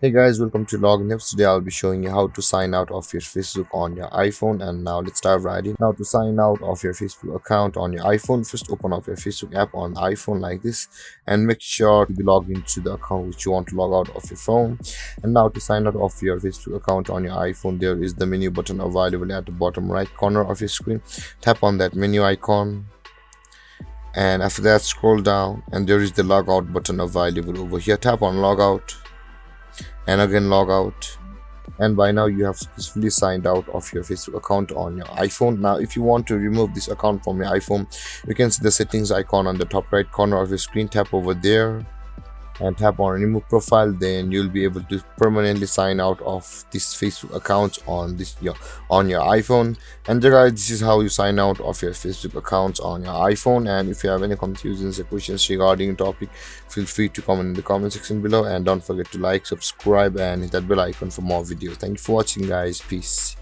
Hey guys, welcome to Login. Today I'll be showing you how to sign out of your Facebook on your iPhone. And now let's dive right in. Now to sign out of your Facebook account on your iPhone, first open up your Facebook app on the iPhone like this and make sure to be logged into the account which you want to log out of your phone. And now to sign out of your Facebook account on your iPhone, there is the menu button available at the bottom right corner of your screen. Tap on that menu icon, and after that scroll down and there is the logout button available over here. Tap on logout and again log out, and by now you have successfully signed out of your Facebook account on your iPhone. Now if you want to remove this account from your iPhone, you can see the settings icon on the top right corner of your screen. Tap over there and tap on remove profile, then you'll be able to permanently sign out of this Facebook account on your iPhone. And guys, this is how you sign out of your Facebook accounts on your iPhone. And if you have any confusions or questions regarding the topic, feel free to comment in the comment section below, and don't forget to like, subscribe and hit that bell icon for more videos. Thank you for watching guys. Peace.